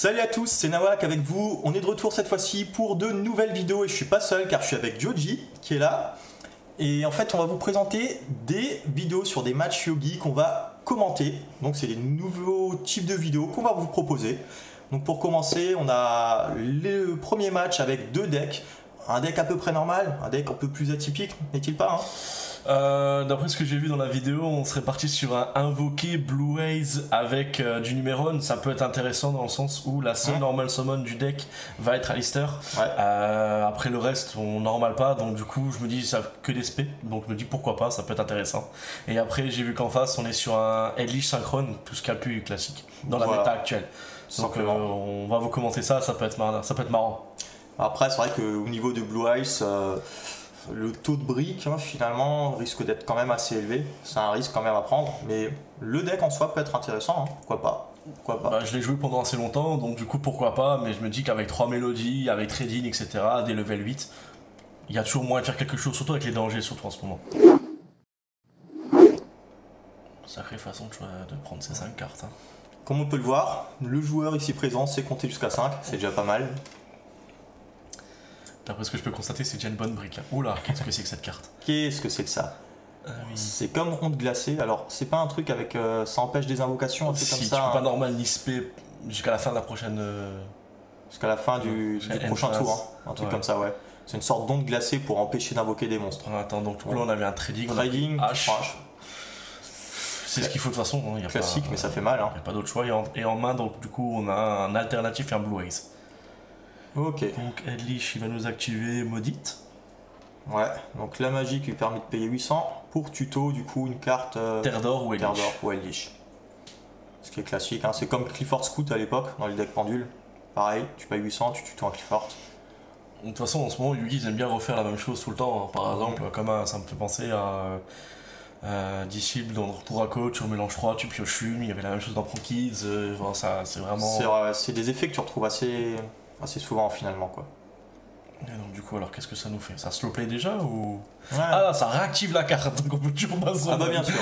Salut à tous, c'est Nawak avec vous. On est de retour cette fois-ci pour de nouvelles vidéos et je suis pas seul car je suis avec Joji qui est là. Et en fait, on va vous présenter des vidéos sur des matchs Yogi qu'on va commenter. Donc c'est des nouveaux types de vidéos qu'on va vous proposer. Donc pour commencer, on a le premier match avec deux decks. Un deck à peu près normal, un deck un peu plus atypique, n'est-il pas hein? D'après ce que j'ai vu dans la vidéo, on serait parti sur un invoqué Blue Haze avec du Numéron. Ça peut être intéressant dans le sens où la seule normal summon du deck va être Alistair. Après le reste, on normal pas, donc du coup je me dis ça que des spé, donc je me dis pourquoi pas, ça peut être intéressant. Et après j'ai vu qu'en face on est sur un Eldritch Synchrone, tout ce qu'il y a de plus classique dans la méta actuelle. Donc on va vous commenter ça, ça peut être marrant. Après c'est vrai qu'au niveau de Blue Eyes, le taux de brick finalement risque d'être quand même assez élevé. C'est un risque quand même à prendre, mais le deck en soi peut être intéressant, hein. Pourquoi pas. Bah, je l'ai joué pendant assez longtemps, donc du coup pourquoi pas, mais je me dis qu'avec 3 mélodies, avec trading, etc., des level 8, il y a toujours moyen de faire quelque chose, surtout avec les dangers, surtout en ce moment. Sacrée façon de prendre ces 5 cartes. Hein. Comme on peut le voir, le joueur ici présent sait compter jusqu'à 5, c'est déjà pas mal. D'après ce que je peux constater, c'est déjà une bonne brique. Hein. Oula, qu'est-ce que c'est que cette carte? Qu'est-ce que c'est que ça? Oui. C'est comme onde glacée, alors c'est pas un truc avec ça empêche des invocations, un truc comme ça. Tu peux pas normal ni spé jusqu'à la fin de la prochaine. Jusqu'à la fin du prochain tour, hein. Un truc comme ça, ouais. C'est une sorte d'onde glacée pour empêcher d'invoquer des monstres. Attends, donc là on avait un trading. Trading, H. C'est ce qu'il faut de toute façon. Hein. Classique, mais ça fait mal. Il n'y a pas d'autre choix. Et en main, donc du coup on a un alternatif et un Blue Haze. Ok. Donc Eldritch il va nous activer Maudite. Ouais, donc la magie qui lui permet de payer 800 pour tuto du coup une carte Terre d'or ou Eldritch. Ce qui est classique, hein. C'est comme Clifford Scout à l'époque dans les decks pendules. Pareil, tu payes 800, tu tuto un Clifford. De toute façon en ce moment Yugi ils aiment bien refaire la même chose tout le temps. Hein. Par exemple, comme ça me fait penser à Disciple dans Retour à Coach, au mélange 3, tu pioches une, il y avait la même chose dans Pro Kids, ça c'est vraiment. C'est des effets que tu retrouves assez souvent finalement quoi. Et donc du coup alors qu'est-ce que ça nous fait? Ça slow play déjà ou Ah ça réactive la carte donc on peut toujours pas summon. Ah bah bien sûr.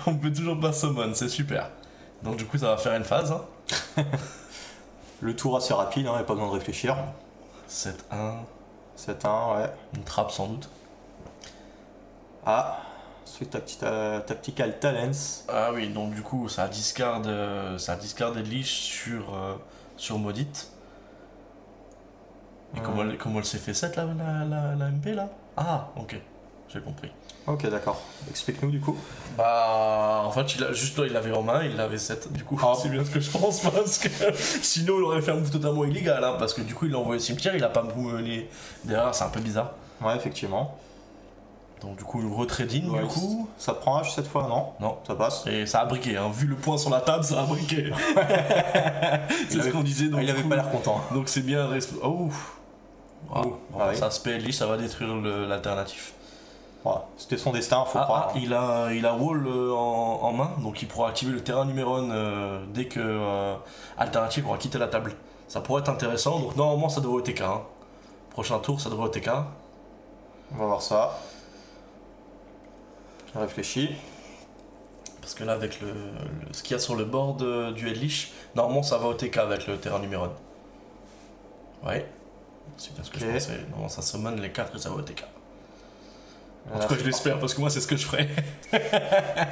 On peut toujours pas summon, c'est super. Donc du coup ça va faire une phase. Hein. Le tour assez rapide, hein, y a pas besoin de réfléchir. 7-1. 7-1 ouais. Une trappe sans doute. Ah, c'est Tactical Talents. Ah oui, donc du coup ça discard Eldritch sur Maudite. Et comment elle s'est fait 7 la MP là? Ah ok, j'ai compris. Ok d'accord, explique-nous du coup. Bah en fait il l'avait en main, il l'avait 7 du coup c'est bien ce que je pense parce que sinon il aurait fait un move totalement illégal hein, parce que du coup il l'a envoyé au cimetière, il a pas mené derrière, c'est un peu bizarre. Ouais effectivement. Donc du coup retrading du coup. Ça prend H cette fois non? Non. Ça passe. Et ça a briqué, hein. Vu le point sur la table ça a briqué. C'est ce qu'on disait donc. Il avait pas l'air content. Donc c'est bien. Oh. Ah, ça se pèle, ça va détruire l'alternatif. Voilà. C'était son destin, faut croire. Il a wall en main, donc il pourra activer le terrain Numéron dès que alternative aura quitté la table. Ça pourrait être intéressant, donc normalement ça devrait OTK. Hein. Prochain tour ça devrait OTK. On va voir ça. Je réfléchis. Parce que là avec ce qu'il y a sur le board du Eldritch, normalement ça va OTK avec le terrain Numéron. Ouais. C'est bien ce que je pensais. Normalement ça summon les 4 et ça va OTK. En tout cas je l'espère parce que moi c'est ce que je ferais.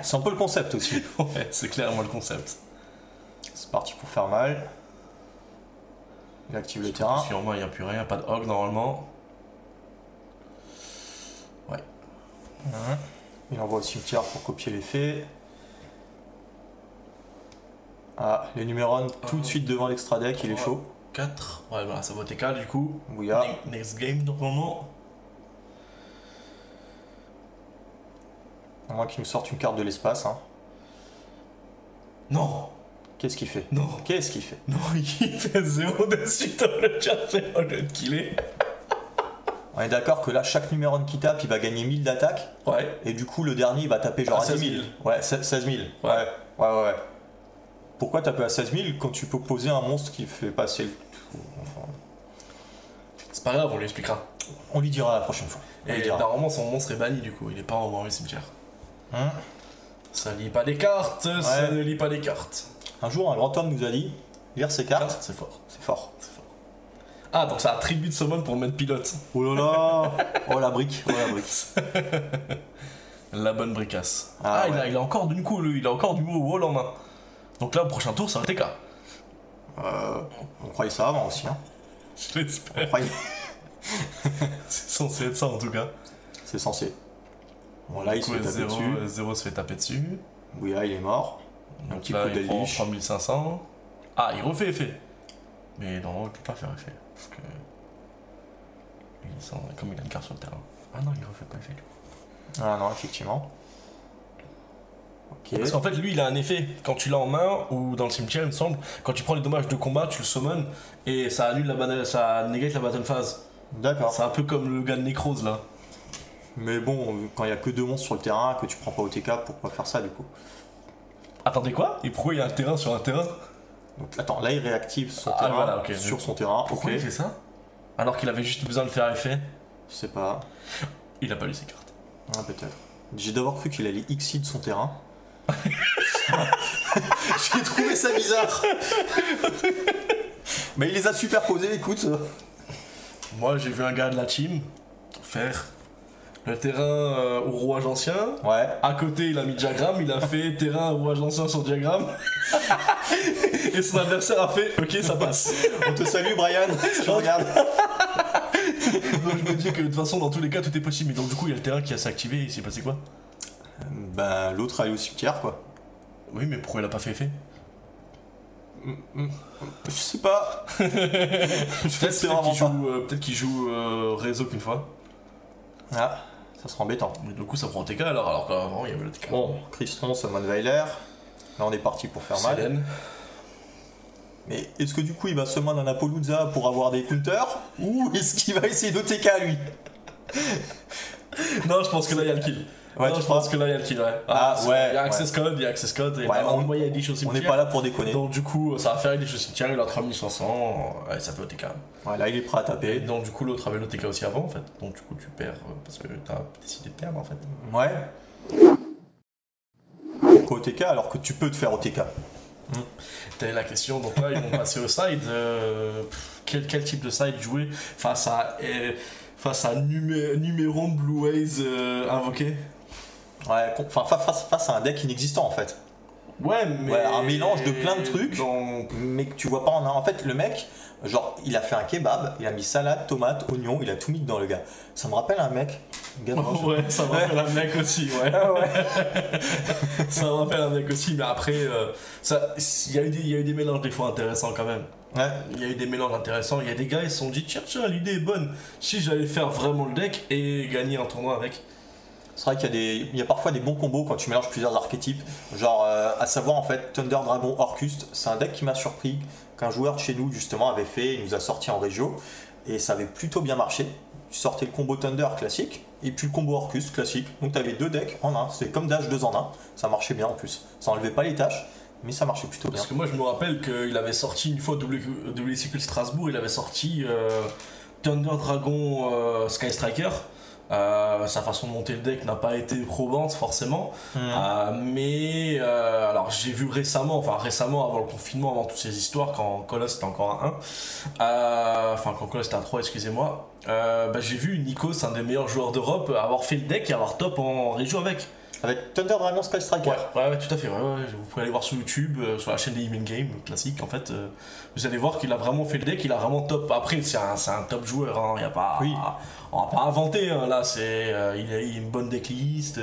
C'est un peu le concept aussi. Ouais, c'est clairement le concept. C'est parti pour faire mal. Il active le terrain. Si en main il n'y a plus rien, pas de hog normalement. Ouais. Il envoie au cimetière pour copier l'effet. Ah, les Numéron tout de suite devant l'extra deck, il est chaud. 4, ouais voilà, ça va OTK du coup. Bouillard. Next game normalement. À moins qu'il nous sorte une carte de l'espace. Hein. Non. Qu'est-ce qu'il fait? Non. Qu'est-ce qu'il fait? Non, il fait 0 de suite au lieu de chercher, au lieu de killer. On est d'accord que là, chaque Numéron qui tape, il va gagner 1000 d'attaque. Ouais. Et du coup, le dernier, il va taper genre à 16 000. Ouais, 16 000. Ouais. Pourquoi taper à 16 000 quand tu peux poser un monstre qui fait passer le tout? Enfin... C'est pas grave, on lui expliquera. On lui dira la prochaine fois. Et normalement, son monstre est banni du coup, il est pas envoyé au cimetière. Ça lit pas des cartes, ça ne lit pas des cartes. Un jour, un grand homme nous a dit Lire ses cartes, c'est fort. C'est fort. Ah, donc c'est un tribut de summon pour mettre pilote. Oh là là. Oh la brique. La bonne bricasse. Ouais. Il a encore du coup, il a encore du wall en main. Donc là, au prochain tour, c'est un TK. On croyait ça avant aussi. Hein. Je l'espère. C'est censé être ça en tout cas. C'est censé. Bon, là, il se fait taper dessus. 0 se fait taper dessus. Bouya, il est mort. Un Donc petit là, coup il prend d'Eldritch. 3500. Ah, il refait effet. Mais non, il peut pas faire effet. Parce que. Comme il a une carte sur le terrain. Ah non, il refait pas effet. Ah non, effectivement. Ok. Parce qu'en fait, lui, il a un effet. Quand tu l'as en main ou dans le cimetière, il me semble, quand tu prends les dommages de combat, tu le summon et ça annule ça négate la battle phase. D'accord. C'est un peu comme le gars de Necrose là. Mais bon, quand il y a que 2 monstres sur le terrain, que tu prends pas au TK, pourquoi faire ça du coup? Attendez quoi? Et pourquoi il y a un terrain sur un terrain? Donc attends, là il réactive son terrain voilà, ok. sur son terrain. Pourquoi Ok. il fait ça? Alors qu'il avait juste besoin de faire effet. Je sais pas. Il a pas lu ses cartes. Ah, peut-être. J'ai d'abord cru qu'il allait exit son terrain. J'ai trouvé ça bizarre. Mais il les a superposés, écoute. Moi, j'ai vu un gars de la team faire le terrain au rouage ancien. Ouais. À côté, il a mis diagramme, il a fait terrain au rouage ancien sur diagramme. Et son adversaire a fait ok, ça passe. On te salue, Brian. Je regarde. Donc je me dis que de toute façon, dans tous les cas, tout est possible. Mais donc, du coup, il y a le terrain qui s'est activé et il s'est passé quoi? Ben, l'autre allait au cimetière, quoi. Oui, mais pourquoi il a pas fait effet? Je sais pas. Peut-être qu'il joue réseau qu'une fois. Ah, ça sera embêtant. Mais du coup, ça prend TK alors qu'avant, il y avait le TK. Bon, Cristron, Summon Veiler. Là, on est parti pour faire mal. Selene. Mais est-ce que du coup, il va summon un Apollousa pour avoir des counters? Ou est-ce qu'il va essayer d'OTK, lui? Non, je pense que là, il y a le kill. Ouais, non, tu je crois pense que là, il y a le kill, ouais. Ouais. Il y a access code, et Ouais, moi, il y a des choses on n'est pas là pour déconner. Donc, du coup, ça va faire des choses cimetières, il a 3500, ouais, ça fait OTK. Ouais, là, il est prêt à Et taper. donc, du coup, l'autre avait l'OTK aussi avant, en fait. Donc, du coup, tu perds parce que t'as décidé de perdre, en fait. Ouais. Pourquoi OTK alors que tu peux te faire OTK? T'avais la question, donc là, ils vont passer au side. Quel type de side jouer face à Numéron Blue Ways invoqué? Ouais, enfin, face à un deck inexistant en fait. Ouais, mais. Ouais, un mélange de plein de trucs, dans... mais que tu vois pas en un. En fait, le mec, genre, il a fait un kebab, il a mis salade, tomate, oignon, il a tout mis dedans, le gars. Ça me rappelle un mec. Ouais, ça me rappelle un mec aussi, ouais. Ah ouais. Ça me rappelle un mec aussi, mais après, il y a eu des mélanges des fois intéressants quand même. Ouais. Il y a eu des mélanges intéressants, il y a des gars, ils se sont dit, tiens, l'idée est bonne. Si j'allais faire vraiment le deck et gagner un tournoi avec. C'est vrai qu'il y a parfois des bons combos quand tu mélanges plusieurs archétypes. Genre, à savoir en fait, Thunder Dragon Orcust, c'est un deck qui m'a surpris qu'un joueur de chez nous justement avait fait, il nous a sorti en régio et ça avait plutôt bien marché. Tu sortais le combo Thunder classique et puis le combo Orcust classique. Donc tu avais 2 decks en un, c'est comme Dash 2 en 1, ça marchait bien en plus. Ça enlevait pas les tâches, mais ça marchait plutôt bien. Parce que moi je me rappelle qu'il avait sorti une fois WCQ Strasbourg, il avait sorti Thunder Dragon Sky Striker. Sa façon de monter le deck n'a pas été probante forcément, mais alors j'ai vu récemment avant le confinement, avant toutes ces histoires, quand Colos était encore à 1, quand Colos était à 3, excusez-moi, j'ai vu Nikos, un des meilleurs joueurs d'Europe, avoir fait le deck et avoir top en région avec Thunder Dragon Sky Striker. Ouais, tout à fait. Ouais. Vous pouvez aller voir sur YouTube, sur la chaîne des Even Game classique. En fait, vous allez voir qu'il a vraiment fait le deck, il a vraiment top. Après, c'est un top joueur. Hein, y a pas, on va pas inventer. Hein, là, il a une bonne decklist.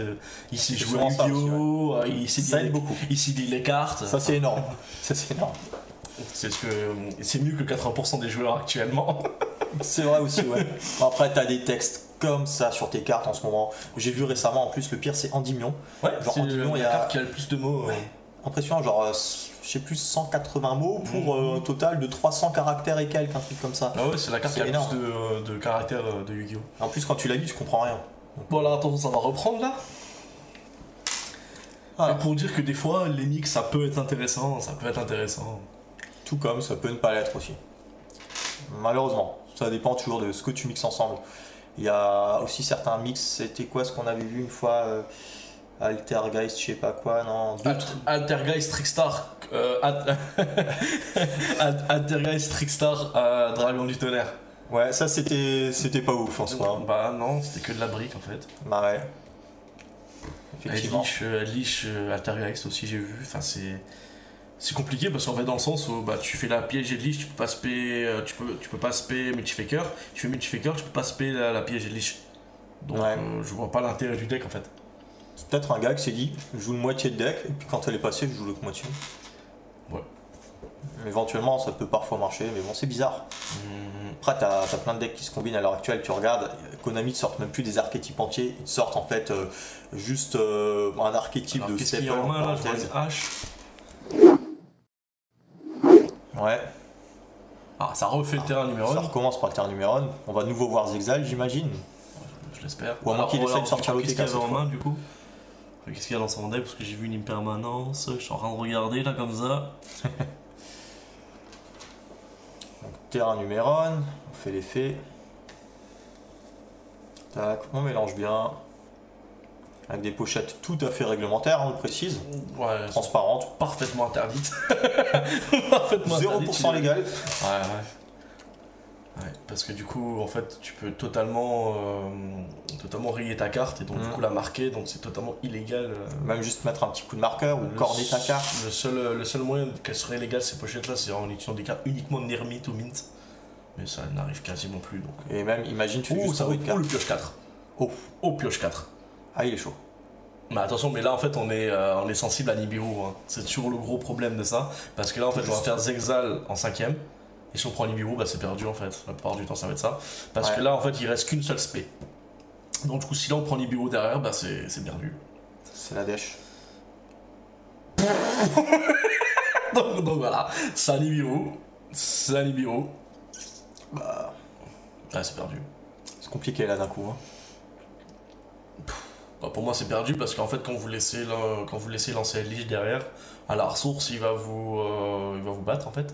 Il sait jouer à Yu-Gi-Oh! Ça aide beaucoup. Il sait lire les cartes. Ça, c'est énorme. C'est mieux que 80% des joueurs actuellement. C'est vrai aussi, ouais. Après, t'as des textes comme ça sur tes cartes en ce moment. J'ai vu récemment, en plus, le pire, c'est Endymion. Ouais, genre c'est Endymion, la carte qui a le plus de mots. Ouais. Impressionnant, genre, je sais plus, 180 mots pour un total de 300 caractères et quelques, un truc comme ça. Ah ouais, c'est la carte qui a le plus de caractères de Yu-Gi-Oh! En plus, quand tu l'as lu, tu comprends rien. Bon, alors attention, ça va reprendre là. Voilà. Pour dire que des fois, les mix, ça peut être intéressant. Tout comme ça peut ne pas l'être aussi. Malheureusement, ça dépend toujours de ce que tu mixes ensemble. Il y a aussi certains mix, c'était quoi ce qu'on avait vu une fois Altergeist, je sais pas quoi, non. Altergeist Trickstar. Altergeist Trickstar Dragon du Tonnerre. Ouais, ça c'était pas ouf en soi. Bah non, c'était que de la brique en fait. Bah ouais. Effectivement. Lich Altergeist aussi j'ai vu. Enfin c'est compliqué parce qu'en fait dans le sens où bah, tu fais la piège et de Lich, tu peux pas spé, tu peux pas spé Multifaker. Tu fais Multifaker, tu peux pas spé la piège et de Lich. Donc ouais. Je vois pas l'intérêt du deck en fait. C'est peut-être un gars qui s'est dit, je joue une moitié de deck, et puis quand elle est passée, je joue l'autre moitié. Ouais. Éventuellement, ça peut parfois marcher, mais bon, c'est bizarre. Après, t'as plein de decks qui se combinent à l'heure actuelle. Tu regardes, Konami ne sortent même plus des archétypes entiers, ils sortent en fait juste un archétype. Alors, de qu'est-ce qu'il y a en main là? Je vois une hache. Ouais. Ah, ça refait le terrain numéro 1. Ça recommence par le terrain numéro 1. On va de nouveau voir Zexal, j'imagine. Je l'espère. Ou à moins qu'il essaie de sortir l'OTK. Qu'est-ce qu'il y avait en main du coup? Qu'est-ce qu'il y a dans son deck? Parce que j'ai vu une impermanence, je suis en train de regarder là comme ça. Donc, terrain numéro 1, on fait l'effet. Tac, on mélange bien. Avec des pochettes tout à fait réglementaires, on le précise. Ouais, transparentes. Parfaitement interdites. 0% légal. Ouais. Ouais, parce que du coup, en fait, tu peux totalement rayer ta carte et donc du coup la marquer, donc c'est totalement illégal. Même juste mettre un petit coup de marqueur ou corner ta carte. Le seul moyen qu'elle serait légale ces pochettes-là, c'est en utilisant des cartes uniquement Nermit ou Mint. Mais ça n'arrive quasiment plus. Donc... Et même, imagine, tu fais juste ça vaut le pioche 4. Oh, pioche 4. Ah, il est chaud. Mais attention, mais là en fait on est sensible à Nibiru, hein. C'est toujours le gros problème de ça. Parce que là en fait on va faire Zexal en 5ème. Et si on prend Nibiru, bah c'est perdu en fait. La plupart du temps ça va être ça. Parce que là en fait il reste qu'une seule spé. Donc du coup si là on prend Nibiru derrière, bah c'est perdu. C'est la dèche. donc voilà, c'est un Nibiru. Bah c'est perdu. C'est compliqué là d'un coup. Hein. Bah, pour moi c'est perdu parce qu'en fait quand vous laissez lancer Lich derrière, à la ressource il va vous battre en fait.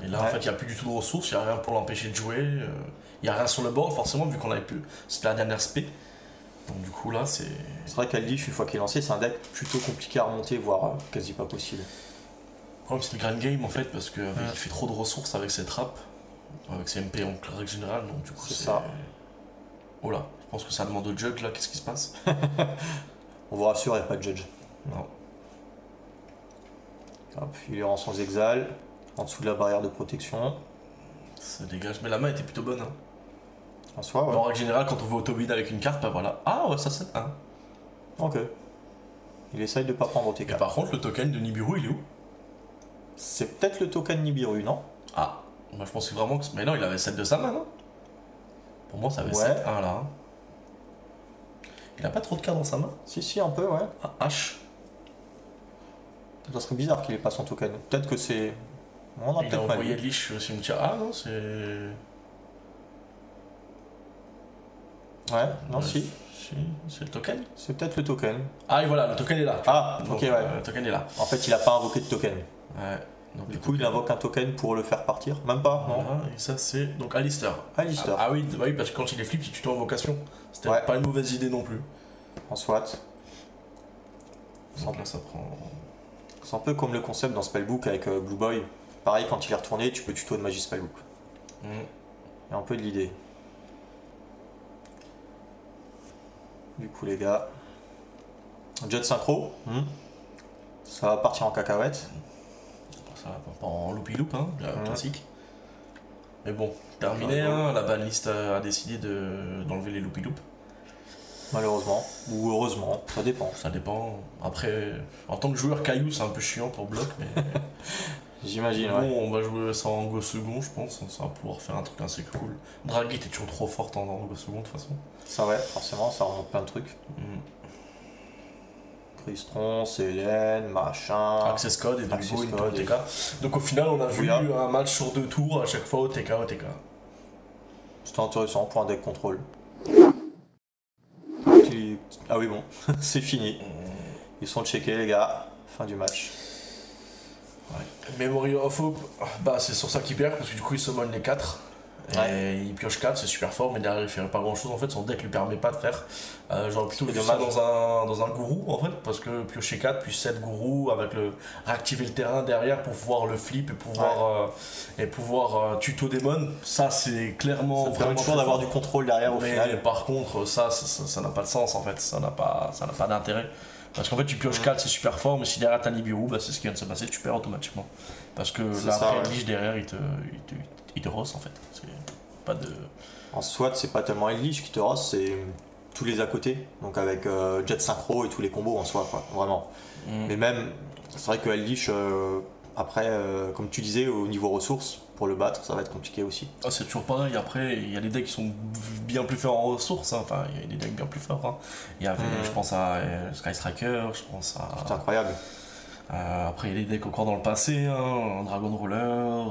Et là en fait il n'y a plus du tout de ressources, il n'y a rien pour l'empêcher de jouer, il n'y a rien sur le board forcément vu qu'on avait plus. C'était la dernière spé. Donc du coup là c'est. C'est vrai qu'Aldish une fois qu'il est lancé c'est un deck plutôt compliqué à remonter, voire quasi pas possible. Le problème c'est le grand game en fait parce qu'il fait trop de ressources avec ses trappes, avec ses MP en règle générale, donc du coup c'est ça. Oh là, je pense que ça demande au judge là, qu'est-ce qui se passe? On vous rassure, il n'y a pas de judge. Non. Hop, il est en son exal, en dessous de la barrière de protection. Ça dégage, mais la main était plutôt bonne. Hein. En soi, ouais. En règle générale, quand on va auto-bid avec une carte, bah voilà. Ah ouais, ça c'est 1. Ok. Il essaye de pas prendre OTK. Mais par contre, le token de Nibiru, il est où? C'est peut-être le token Nibiru, non? Ah, moi je pensais vraiment que. Mais non, il avait 7 de sa main, non? Pour moi, ça avait 7-1 là. Il a pas trop de cartes dans sa main? Si, un peu, ouais. Un H. Ça serait bizarre qu'il ait pas son token. Peut-être que c'est. Il a envoyé Lich au cimetière. Ah non, c'est. Ouais, non, si. C'est le token? C'est peut-être le token. Ah, et voilà, le token est là. Ah, ok, ouais. Le token est là. En fait, il a pas invoqué de token. Ouais. Donc, du coup, il invoque un token pour le faire partir. Même pas, non? Voilà, et ça, c'est donc Alistair. Alistair. Ah oui, parce que quand il est flip, il tue en invocation. C'était pas une mauvaise idée non plus. En soit. Donc là, ça prend. C'est un peu comme le concept dans Spellbook avec Blue Boy. Pareil, quand il est retourné, tu peux tuto de magie Spellbook. Il y a un peu de l'idée. Du coup, les gars. Jet synchro. Ça va partir en cacahuète. Ça va pas en loupi-loup, hein, classique. Mais bon, terminé, hein, la banlist a décidé d'enlever les loupi-loup. Malheureusement, ou heureusement, ça dépend. Ça dépend. Après, en tant que joueur caillou, c'est un peu chiant pour bloc, mais. J'imagine, bon, on va jouer ça en go second, je pense. Ça va pouvoir faire un truc assez cool. Dragit est toujours trop forte en go second, de toute façon. Ça, ouais, forcément, ça remonte plein de trucs. Tristron, Célène, machin. Access code et de nouveau une OTK. Donc au final, on a vu un match sur 2 tours, à chaque fois OTK. C'était intéressant pour un deck contrôle. Ah oui, bon, c'est fini. Ils sont checkés, les gars. Fin du match. Ouais. Memory of Hope, bah c'est sur ça qu'ils perdent parce que du coup ils summon les 4. Et il pioche 4, c'est super fort, mais derrière il fait pas grand chose en fait, son deck lui permet pas de faire. J'aurais plutôt vu ça dans un gourou en fait, parce que piocher 4 puis 7 gourou avec réactiver le terrain derrière pour pouvoir le flip et pouvoir tuto démon, ça c'est clairement. Ça permet toujours d'avoir du contrôle derrière au final. Par contre, ça n'a pas de sens en fait, ça n'a pas d'intérêt. Parce qu'en fait, tu pioches 4, c'est super fort, mais si derrière t'as Nibiru, bah, c'est ce qui vient de se passer, tu perds automatiquement. Parce que là, après, Lich derrière, il te rosse en fait. C'est pas de. En SWAT, c'est pas tellement Lich qui te rosse, c'est tous les à côté. Donc avec Jet Synchro et tous les combos en soi, quoi, vraiment. Mais même, c'est vrai que Lich, après, comme tu disais, au niveau ressources, pour le battre, ça va être compliqué aussi. Ah, c'est toujours pareil. Après, il y a des decks qui sont bien plus forts en ressources. Hein. Enfin, il y a des decks bien plus forts. Hein. Il y avait, je pense à Sky Striker, je pense à. C'est incroyable. Après, il y a des decks encore dans le passé, hein. Dragon Ruler,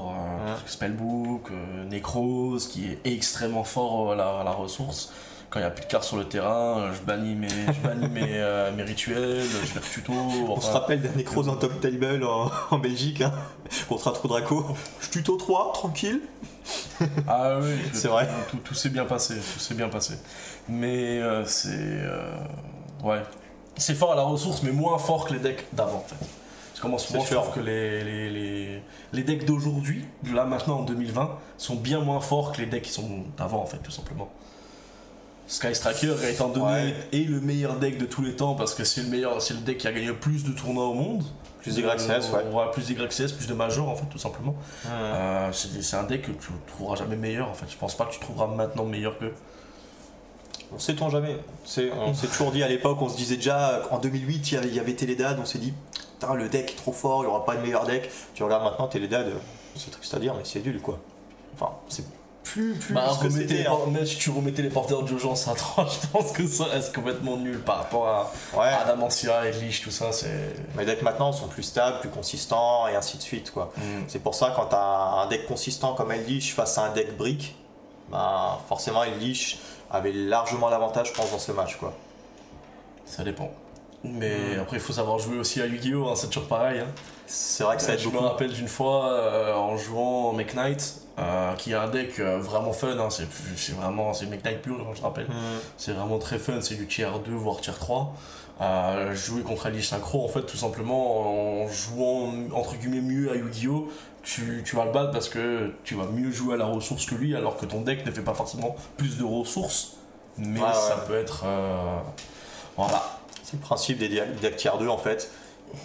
Spellbook, Necros, qui est extrêmement fort à la ressource. Quand il n'y a plus de cartes sur le terrain, je bannis mes rituels, je les retuto. On se rappelle d'un Necros en top table en Belgique, hein, contre un trou Draco. Je tuto 3, tranquille. Ah oui, c'est vrai. Tout s'est bien passé, Mais ouais. C'est fort à la ressource, mais moins fort que les decks d'avant en fait. Parce que moi, souvent, je trouve que les decks d'aujourd'hui, là maintenant en 2020, sont bien moins forts que les decks qui sont d'avant en fait, tout simplement. Sky Striker, étant donné, est le meilleur deck de tous les temps parce que c'est le deck qui a gagné le plus de tournois au monde. Plus d'YCS, ouais. Plus d'YCS, plus de Major en fait, tout simplement. C'est un deck que tu ne trouveras jamais meilleur en fait. Je pense pas que tu trouveras maintenant meilleur que. On sait-on jamais. On s'est toujours dit à l'époque, on se disait déjà en 2008, il y avait Télédad, on s'est dit putain, le deck est trop fort, il n'y aura pas de meilleur deck. Tu regardes maintenant Télédad, c'est triste à dire, mais c'est nul quoi. Enfin, c'est plus ce que c'était. Même si tu remettais les porteurs d'urgence à 3, je pense que ça reste complètement nul par rapport à Adamantia et Lich, tout ça. Mais les decks maintenant sont plus stables, plus consistants et ainsi de suite quoi. C'est pour ça quand tu as un deck consistant comme Lich face à un deck brick, bah, forcément Lich avait largement l'avantage je pense dans ce match quoi. Ça dépend. Mais après il faut savoir jouer aussi à Yu-Gi-Oh! Hein, c'est toujours pareil. Hein. C'est vrai que ça aide beaucoup. Je me rappelle d'une fois en jouant Make Knight, qui est un deck vraiment fun, hein, c'est Make Knight pur, je rappelle. C'est vraiment très fun, c'est du tier 2 voire tier 3. Jouer contre Lich Synchro en fait tout simplement en jouant entre guillemets mieux à Yu-Gi-Oh! Tu vas le battre parce que tu vas mieux jouer à la ressource que lui alors que ton deck ne fait pas forcément plus de ressources, mais ça peut être voilà. C'est le principe des decks tier 2 en fait.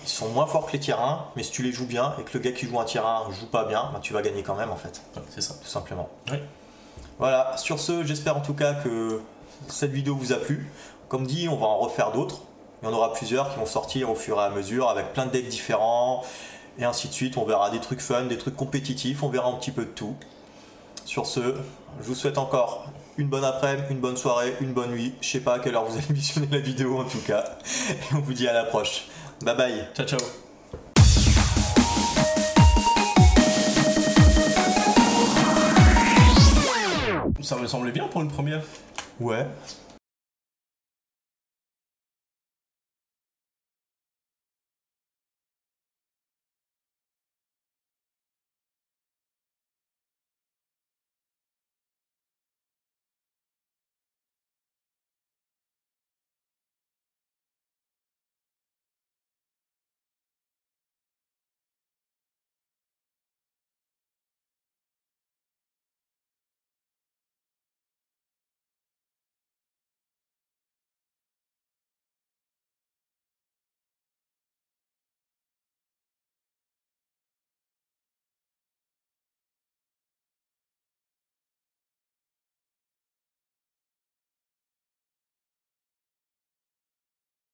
Ils sont moins forts que les tier 1, mais si tu les joues bien et que le gars qui joue un tier 1 joue pas bien, bah, tu vas gagner quand même en fait. Ouais, c'est ça. Tout simplement. Oui. Voilà, sur ce, j'espère en tout cas que cette vidéo vous a plu. Comme dit, on va en refaire d'autres. Il y en aura plusieurs qui vont sortir au fur et à mesure avec plein de decks différents et ainsi de suite. On verra des trucs fun, des trucs compétitifs, on verra un petit peu de tout. Sur ce, je vous souhaite encore une bonne après-midi, une bonne soirée, une bonne nuit. Je sais pas à quelle heure vous allez visionner la vidéo en tout cas. Et on vous dit à la prochaine. Bye bye. Ciao ciao. Ça me semblait bien pour une première. Ouais.